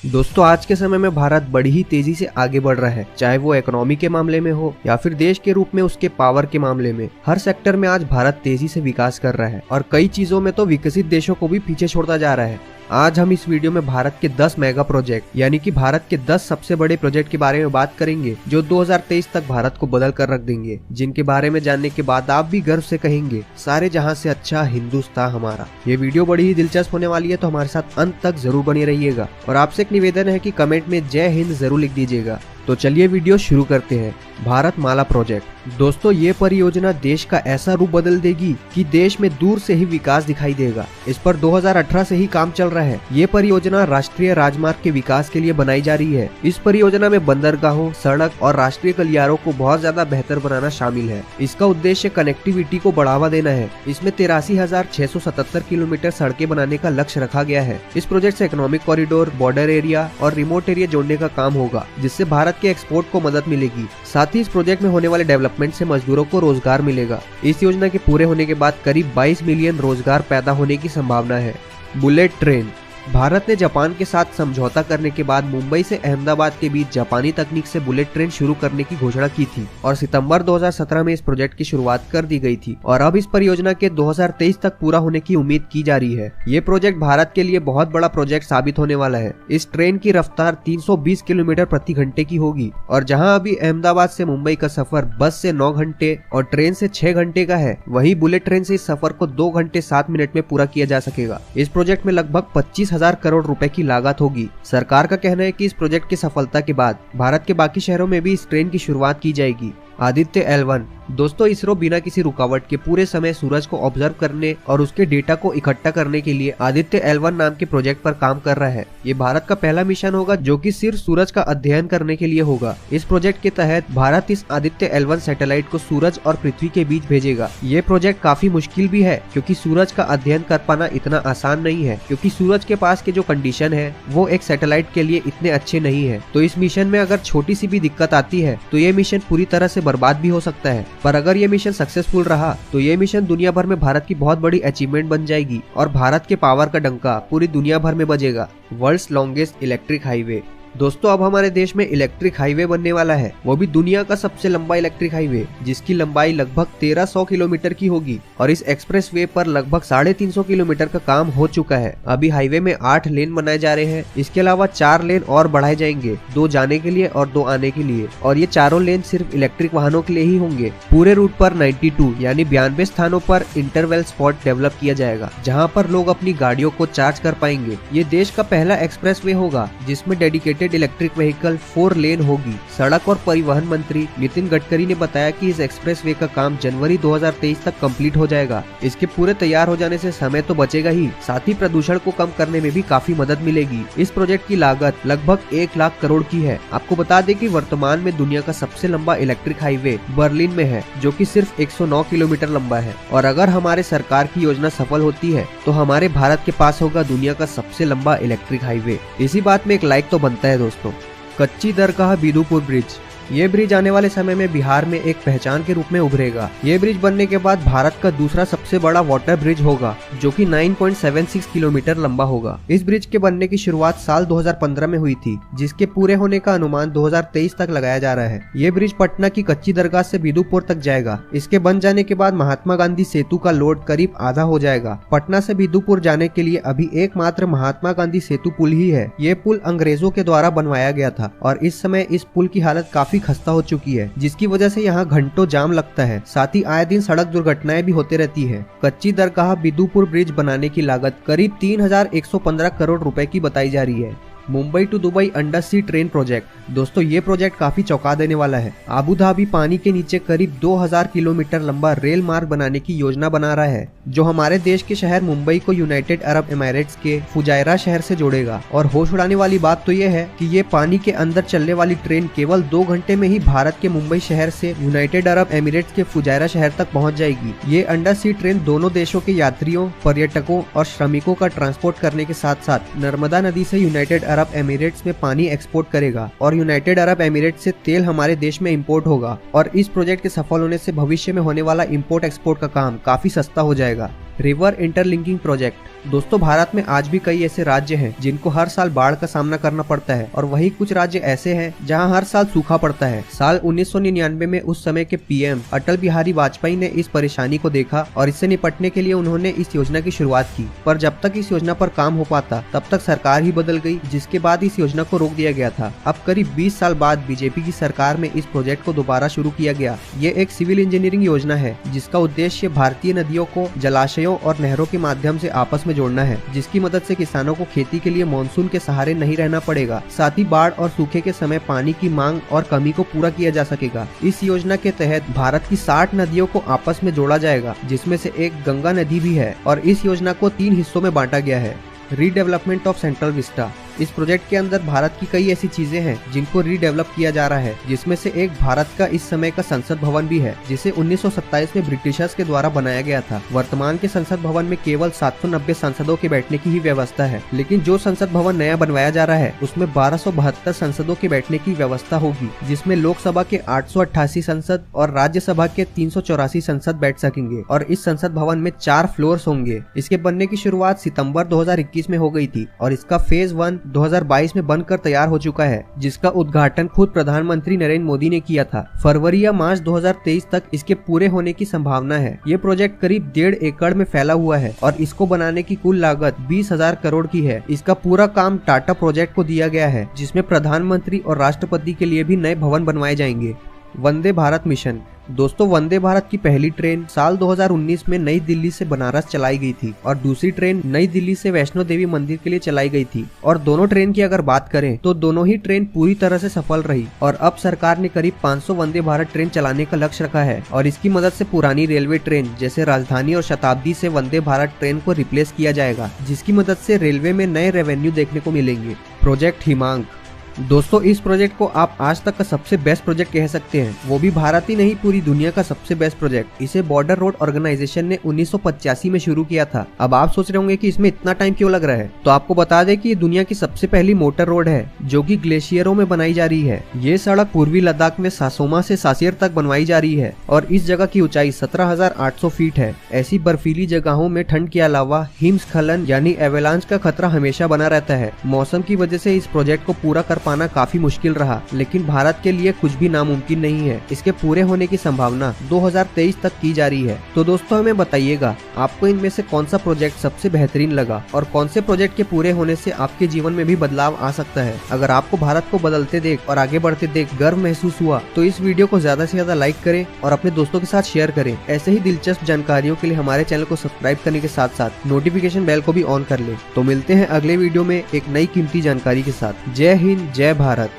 दोस्तों आज के समय में भारत बड़ी ही तेजी से आगे बढ़ रहा है, चाहे वो इकोनॉमी के मामले में हो या फिर देश के रूप में उसके पावर के मामले में। हर सेक्टर में आज भारत तेजी से विकास कर रहा है और कई चीजों में तो विकसित देशों को भी पीछे छोड़ता जा रहा है। आज हम इस वीडियो में भारत के 10 मेगा प्रोजेक्ट यानी कि भारत के 10 सबसे बड़े प्रोजेक्ट के बारे में बात करेंगे जो 2023 तक भारत को बदल कर रख देंगे, जिनके बारे में जानने के बाद आप भी गर्व से कहेंगे सारे जहां से अच्छा हिंदुस्तान हमारा। ये वीडियो बड़ी ही दिलचस्प होने वाली है, तो हमारे साथ अंत तक जरूर बने रहिएगा और आपसे एक निवेदन है कि कमेंट में जय हिंद जरूर लिख दीजिएगा। तो चलिए वीडियो शुरू करते हैं। भारत माला प्रोजेक्ट। दोस्तों ये परियोजना देश का ऐसा रूप बदल देगी कि देश में दूर से ही विकास दिखाई देगा। इस पर 2018 से ही काम चल रहा है। ये परियोजना राष्ट्रीय राजमार्ग के विकास के लिए बनाई जा रही है। इस परियोजना में बंदरगाहों, सड़क और राष्ट्रीय गलियारों को बहुत ज्यादा बेहतर बनाना शामिल है। इसका उद्देश्य कनेक्टिविटी को बढ़ावा देना है। इसमें 83,677 किलोमीटर सड़कें बनाने का लक्ष्य रखा गया है। इस प्रोजेक्ट से इकोनॉमिक कॉरिडोर, बॉर्डर एरिया और रिमोट एरिया जोड़ने का काम होगा, जिससे भारत के एक्सपोर्ट को मदद मिलेगी। साथ ही इस प्रोजेक्ट में होने वाले डेवलपमेंट से मजदूरों को रोजगार मिलेगा। इस योजना के पूरे होने के बाद करीब 22 मिलियन रोजगार पैदा होने की संभावना है। Bullet train. भारत ने जापान के साथ समझौता करने के बाद मुंबई से अहमदाबाद के बीच जापानी तकनीक से बुलेट ट्रेन शुरू करने की घोषणा की थी और सितंबर 2017 में इस प्रोजेक्ट की शुरुआत कर दी गई थी और अब इस परियोजना के 2023 तक पूरा होने की उम्मीद की जा रही है। ये प्रोजेक्ट भारत के लिए बहुत बड़ा प्रोजेक्ट साबित होने वाला है। इस ट्रेन की रफ्तार 320 किलोमीटर प्रति घंटे की होगी और जहाँ अभी अहमदाबाद से मुंबई का सफर बस से 9 घंटे और ट्रेन से 6 घंटे का है, वही बुलेट ट्रेन से इस सफर को 2 घंटे 7 मिनट में पूरा किया जा सकेगा। इस प्रोजेक्ट में लगभग 25,000 करोड़ रुपए की लागत होगी। सरकार का कहना है कि इस प्रोजेक्ट की सफलता के बाद भारत के बाकी शहरों में भी इस ट्रेन की शुरुआत की जाएगी। आदित्य L1। दोस्तों इसरो बिना किसी रुकावट के पूरे समय सूरज को ऑब्जर्व करने और उसके डेटा को इकट्ठा करने के लिए आदित्य L1 नाम के प्रोजेक्ट पर काम कर रहा है। ये भारत का पहला मिशन होगा जो कि सिर्फ सूरज का अध्ययन करने के लिए होगा। इस प्रोजेक्ट के तहत भारत इस आदित्य L1 सैटेलाइट को सूरज और पृथ्वी के बीच भेजेगा। ये प्रोजेक्ट काफी मुश्किल भी है क्योंकि सूरज का अध्ययन कर पाना इतना आसान नहीं है, क्योंकि सूरज के पास के जो कंडीशन है वो एक सैटेलाइट के लिए इतने अच्छे नहीं है। तो इस मिशन में अगर छोटी सी भी दिक्कत आती है तो ये मिशन पूरी तरह से बर्बाद भी हो सकता है। पर अगर ये मिशन सक्सेसफुल रहा तो ये मिशन दुनिया भर में भारत की बहुत बड़ी अचीवमेंट बन जाएगी और भारत के पावर का डंका पूरी दुनिया भर में बजेगा। World's longest electric highway. दोस्तों अब हमारे देश में इलेक्ट्रिक हाईवे बनने वाला है, वो भी दुनिया का सबसे लंबा इलेक्ट्रिक हाईवे, जिसकी लंबाई लगभग 1300 किलोमीटर की होगी और इस एक्सप्रेस वे पर लगभग 350 किलोमीटर का काम हो चुका है। अभी हाईवे में 8 लेन बनाए जा रहे हैं। इसके अलावा 4 लेन और बढ़ाए जाएंगे, 2 जाने के लिए और 2 आने के लिए, और ये चारों लेन सिर्फ इलेक्ट्रिक वाहनों के लिए ही होंगे। पूरे रूट पर 92 यानी 92 स्थानों पर इंटरवल स्पॉट डेवलप किया जाएगा, जहाँ पर लोग अपनी गाड़ियों को चार्ज कर पाएंगे। ये देश का पहला एक्सप्रेस वे होगा जिसमें डेडिकेटेड इलेक्ट्रिक व्हीकल 4 लेन होगी। सड़क और परिवहन मंत्री नितिन गडकरी ने बताया कि इस एक्सप्रेस वे का काम जनवरी 2023 तक कंप्लीट हो जाएगा। इसके पूरे तैयार हो जाने से समय तो बचेगा ही, साथ ही प्रदूषण को कम करने में भी काफी मदद मिलेगी। इस प्रोजेक्ट की लागत लगभग 1 लाख करोड़ की है। आपको बता दें कि वर्तमान में दुनिया का सबसे लंबा इलेक्ट्रिक हाईवे बर्लिन में है, जो कि सिर्फ 109 किलोमीटर लंबा है। और अगर हमारे सरकार की योजना सफल होती है तो हमारे भारत के पास होगा दुनिया का सबसे लंबा इलेक्ट्रिक हाईवे। इसी बात में एक लाइक तो बनता है दोस्तों। कच्ची दरगाह बिदुपुर ब्रिज। ये ब्रिज आने वाले समय में बिहार में एक पहचान के रूप में उभरेगा। ये ब्रिज बनने के बाद भारत का दूसरा सबसे बड़ा वाटर ब्रिज होगा, जो कि 9.76 किलोमीटर लंबा होगा। इस ब्रिज के बनने की शुरुआत साल 2015 में हुई थी, जिसके पूरे होने का अनुमान 2023 तक लगाया जा रहा है। ये ब्रिज पटना की कच्ची दरगाह से बिदुपुर तक जाएगा। इसके बन जाने के बाद महात्मा गांधी सेतु का लोड करीब आधा हो जाएगा। पटना से बिदुपुर जाने के लिए अभी एकमात्र महात्मा गांधी सेतु पुल ही है। ये पुल अंग्रेजों के द्वारा बनवाया गया था और इस समय इस पुल की हालत काफी खस्ता हो चुकी है, जिसकी वजह से यहाँ घंटों जाम लगता है। साथ ही आए दिन सड़क दुर्घटनाएं भी होती रहती है। कच्ची दरगाह बिदुपुर ब्रिज बनाने की लागत करीब 3,115 करोड़ रुपए की बताई जा रही है। Mumbai to Dubai under sea train project. दोस्तों ये प्रोजेक्ट काफी चौंका देने वाला है। आबू धाबी पानी के नीचे करीब 2000 किलोमीटर लंबा रेल मार्ग बनाने की योजना बना रहा है, जो हमारे देश के शहर मुंबई को यूनाइटेड अरब एमिरेट्स के फुजायरा शहर से जोड़ेगा। और होश उड़ाने वाली बात तो ये है कि ये पानी के अंदर चलने वाली ट्रेन केवल 2 घंटे में ही भारत के मुंबई शहर से यूनाइटेड अरब एमिरेट्स के फुजायरा शहर तक पहुंच जाएगी। ये अंडर सी ट्रेन दोनों देशों के यात्रियों, पर्यटकों और श्रमिकों का ट्रांसपोर्ट करने के साथ साथ नर्मदा नदी से यूनाइटेड अरब एमिरेट्स में पानी एक्सपोर्ट करेगा और यूनाइटेड अरब एमिरेट्स से तेल हमारे देश में इंपोर्ट होगा। और इस प्रोजेक्ट के सफल होने से भविष्य में होने वाला इंपोर्ट एक्सपोर्ट का काम काफी सस्ता हो जाएगा। River interlinking project. दोस्तों भारत में आज भी कई ऐसे राज्य हैं जिनको हर साल बाढ़ का सामना करना पड़ता है और वही कुछ राज्य ऐसे हैं जहां हर साल सूखा पड़ता है। साल 1999 में उस समय के पीएम अटल बिहारी वाजपेयी ने इस परेशानी को देखा और इससे निपटने के लिए उन्होंने इस योजना की शुरुआत की। पर जब तक इस योजना पर काम हो पाता तब तक सरकार ही बदल गई, जिसके बाद इस योजना को रोक दिया गया था। अब करीब 20 साल बाद बीजेपी की सरकार में इस प्रोजेक्ट को दोबारा शुरू किया गया। ये एक सिविल इंजीनियरिंग योजना है जिसका उद्देश्य भारतीय नदियों को जलाशयों और नहरों के माध्यम से आपस में जोड़ना है, जिसकी मदद से किसानों को खेती के लिए मानसून के सहारे नहीं रहना पड़ेगा। साथ ही बाढ़ और सूखे के समय पानी की मांग और कमी को पूरा किया जा सकेगा। इस योजना के तहत भारत की 60 नदियों को आपस में जोड़ा जाएगा, जिसमें से एक गंगा नदी भी है और इस योजना को 3 हिस्सों में बांटा गया है। Redevelopment of central Vista. इस प्रोजेक्ट के अंदर भारत की कई ऐसी चीजें हैं जिनको रीडेवलप किया जा रहा है, जिसमें से एक भारत का इस समय का संसद भवन भी है, जिसे 1927 में ब्रिटिशर्स के द्वारा बनाया गया था। वर्तमान के संसद भवन में केवल 790 सांसदों के बैठने की ही व्यवस्था है, लेकिन जो संसद भवन नया बनवाया जा रहा है उसमें 1272 सांसदों के बैठने की व्यवस्था होगी, जिसमें लोकसभा के 888 सांसद और राज्यसभा के 384 सांसद बैठ सकेंगे और इस संसद भवन में 4 फ्लोर्स होंगे। इसके बनने की शुरुआत सितंबर 2021 में हो गई थी और इसका फेज 1 2022 में बनकर तैयार हो चुका है, जिसका उद्घाटन खुद प्रधानमंत्री नरेंद्र मोदी ने किया था। फरवरी या मार्च 2023 तक इसके पूरे होने की संभावना है। ये प्रोजेक्ट करीब 1.5 एकड़ में फैला हुआ है और इसको बनाने की कुल लागत 20,000 करोड़ की है। इसका पूरा काम टाटा प्रोजेक्ट को दिया गया है, जिसमें प्रधानमंत्री और राष्ट्रपति के लिए भी नए भवन बनवाए जाएंगे। वंदे भारत मिशन। दोस्तों वंदे भारत की पहली ट्रेन साल 2019 में नई दिल्ली से बनारस चलाई गई थी और दूसरी ट्रेन नई दिल्ली से वैष्णो देवी मंदिर के लिए चलाई गई थी और दोनों ट्रेन की अगर बात करें तो दोनों ही ट्रेन पूरी तरह से सफल रही और अब सरकार ने करीब 500 वंदे भारत ट्रेन चलाने का लक्ष्य रखा है और इसकी मदद से पुरानी रेलवे ट्रेन जैसे राजधानी और शताब्दी से वंदे भारत ट्रेन को रिप्लेस किया जाएगा, जिसकी मदद से रेलवे में नए रेवेन्यू देखने को मिलेंगे। प्रोजेक्ट हिमांग। दोस्तों इस प्रोजेक्ट को आप आज तक का सबसे बेस्ट प्रोजेक्ट कह सकते हैं, वो भी भारत ही नहीं पूरी दुनिया का सबसे बेस्ट प्रोजेक्ट। इसे बॉर्डर रोड ऑर्गेनाइजेशन ने 1985 में शुरू किया था। अब आप सोच रहे होंगे कि इसमें इतना टाइम क्यों लग रहा है, तो आपको बता दें कि ये दुनिया की सबसे पहली मोटर रोड है जो कि ग्लेशियरों में बनाई जा रही है। ये सड़क पूर्वी लद्दाख में सासोमा से सासियर तक बनवाई जा रही है और इस जगह की ऊंचाई 17,800 फीट है। ऐसी बर्फीली जगहों में ठंड के अलावा हिमस्खलन यानी एवेलांच का खतरा हमेशा बना रहता है। मौसम की वजह से इस प्रोजेक्ट को पूरा कर पाना काफी मुश्किल रहा, लेकिन भारत के लिए कुछ भी नामुमकिन नहीं है। इसके पूरे होने की संभावना 2023 तक की जा रही है। तो दोस्तों हमें बताइएगा आपको इनमें से कौन सा प्रोजेक्ट सबसे बेहतरीन लगा और कौन से प्रोजेक्ट के पूरे होने से आपके जीवन में भी बदलाव आ सकता है। अगर आपको भारत को बदलते देख और आगे बढ़ते देख गर्व महसूस हुआ तो इस वीडियो को ज्यादा से ज्यादा लाइक करें और अपने दोस्तों के साथ शेयर करें। ऐसे ही दिलचस्प जानकारियों के लिए हमारे चैनल को सब्सक्राइब करने के साथ साथ नोटिफिकेशन बेल को भी ऑन कर ले। तो मिलते हैं अगले वीडियो में एक नई कीमती जानकारी के साथ। जय हिंद, जय भारत।